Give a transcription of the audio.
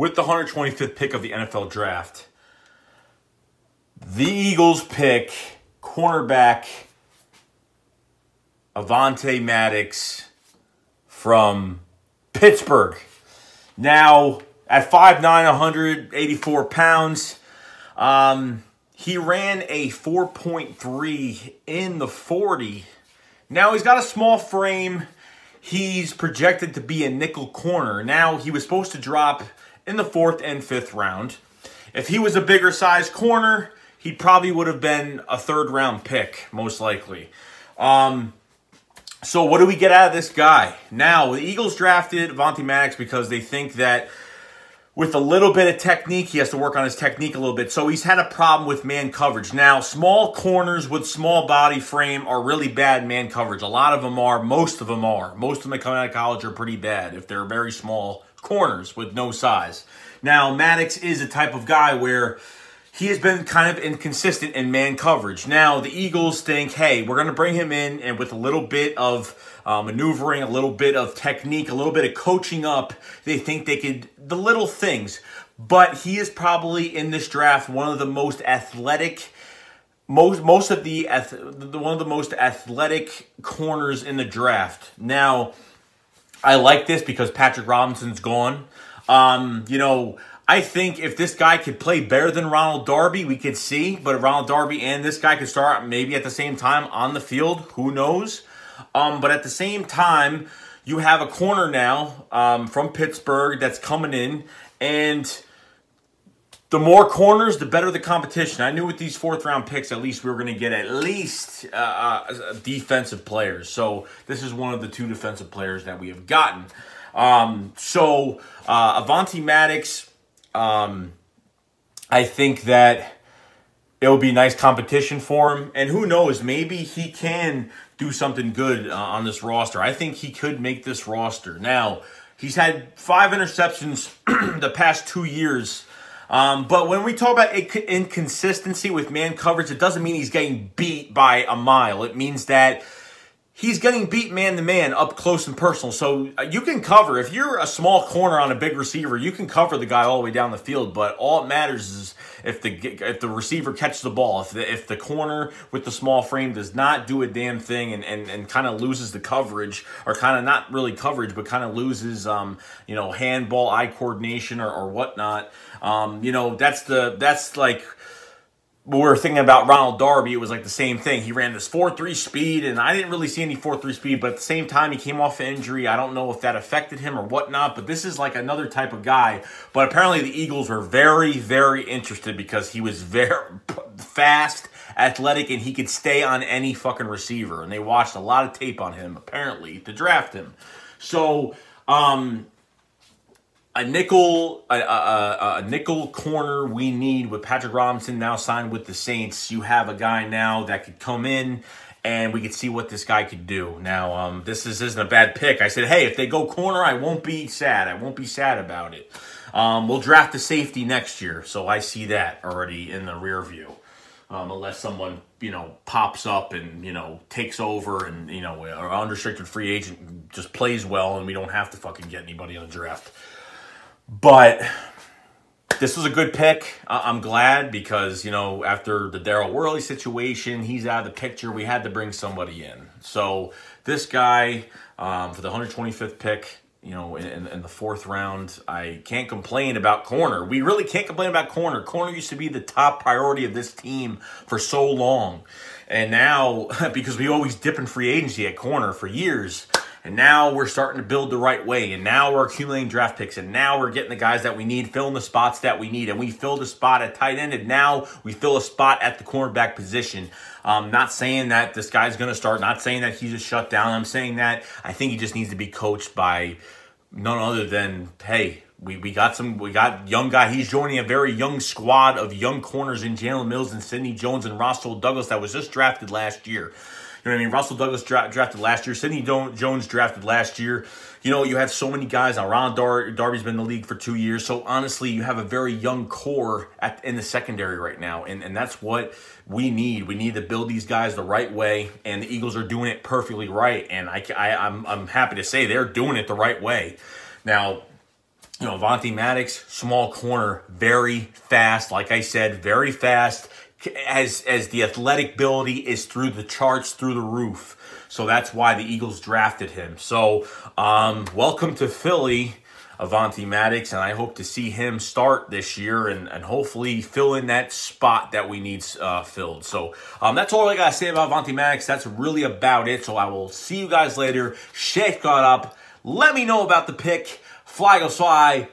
with the 125th pick of the NFL draft, the Eagles pick cornerback Avonte Maddox from Pittsburgh. Now, at 5'9", 184 pounds, he ran a 4.3 in the 40. Now, he's got a small frame. He's projected to be a nickel corner. Now, he was supposed to drop in the 4th and 5th round. If he was a bigger size corner, he probably would have been a 3rd round pick, most likely. So what do we get out of this guy? Now, the Eagles drafted Avonte Maddox because they think that with a little bit of technique, he has to work on his technique a little bit. So he's had a problem with man coverage. Now, small corners with small body frame are really bad man coverage. A lot of them are. Most of them are. Most of them that come out of college are pretty bad if they're very small corners with no size. Now, Maddox is a type of guy where he has been kind of inconsistent in man coverage. Now, the Eagles think, hey, we're going to bring him in, and with a little bit of maneuvering, a little bit of technique, a little bit of coaching up, they think they could, the little things. But he is probably, in this draft, one of the most athletic, one of the most athletic corners in the draft. Now, I like this because Patrick Robinson's gone. I think if this guy could play better than Ronald Darby, we could see. But Ronald Darby and this guy could start maybe at the same time on the field. Who knows? But at the same time, you have a corner now from Pittsburgh that's coming in. And the more corners, the better the competition. I knew with these 4th round picks, at least we were going to get at least defensive players. So this is one of the 2 defensive players that we have gotten. Avonte Maddox, I think that it will be nice competition for him. And who knows, maybe he can do something good on this roster. I think he could make this roster. Now, he's had 5 interceptions the past 2 years. But when we talk about inconsistency with man coverage, it doesn't mean he's getting beat by a mile. It means that he's getting beat man-to-man up close and personal. So you can cover. If you're a small corner on a big receiver, you can cover the guy all the way down the field. But all it matters is if the receiver catches the ball. If the corner with the small frame does not do a damn thing and kind of loses the coverage, or kind of not really coverage, but kind of loses handball, eye coordination or whatnot. That's like, when we were thinking about Ronald Darby, it was like the same thing. He ran this 4.3 speed, and I didn't really see any 4.3 speed, but at the same time, he came off an injury. I don't know if that affected him or whatnot, but this is like another type of guy. But apparently the Eagles were very, very interested because he was very fast, athletic, and he could stay on any fucking receiver. And they watched a lot of tape on him, apparently, to draft him. So, a nickel corner we need with Patrick Robinson now signed with the Saints. You have a guy now that could come in, and we could see what this guy could do. Now, this isn't a bad pick. I said, hey, if they go corner, I won't be sad. I won't be sad about it. We'll draft a safety next year, so I see that already in the rear view. Unless someone, pops up and, takes over and, an unrestricted free agent just plays well and we don't have to fucking get anybody on the draft. But this was a good pick. I'm glad because, after the Darryl Worley situation, he's out of the picture. We had to bring somebody in. So this guy, for the 125th pick, in the 4th round, I can't complain about corner. We really can't complain about corner. Corner used to be the top priority of this team for so long. And now, because we always dip in free agency at corner for years, and now we're starting to build the right way. And now we're accumulating draft picks. And now we're getting the guys that we need, filling the spots that we need. And we filled a spot at tight end. And now we fill a spot at the cornerback position. Not saying that this guy's going to start. Not saying that he's a shutdown. I'm saying that I think he just needs to be coached by none other than, hey, we got young guy. He's joining a very young squad of young corners in Jalen Mills and Sidney Jones and Russell Douglas that was just drafted last year. You know what I mean? Russell Douglas drafted last year. Sidney Jones drafted last year. You have so many guys. Now, Ronald Darby's been in the league for 2 years. So, honestly, you have a very young core in the secondary right now. And that's what we need. We need to build these guys the right way. And the Eagles are doing it perfectly right. And I'm happy to say they're doing it the right way. Now, You know, Avonte Maddox, small corner, very fast. Like I said, very fast. As the athletic ability is through the charts, through the roof. So that's why the Eagles drafted him. So welcome to Philly, Avonte Maddox, and I hope to see him start this year and hopefully fill in that spot that we need filled. So that's all I got to say about Avonte Maddox. That's really about it. So I will see you guys later. Shake got up. Let me know about the pick. Fly go fly.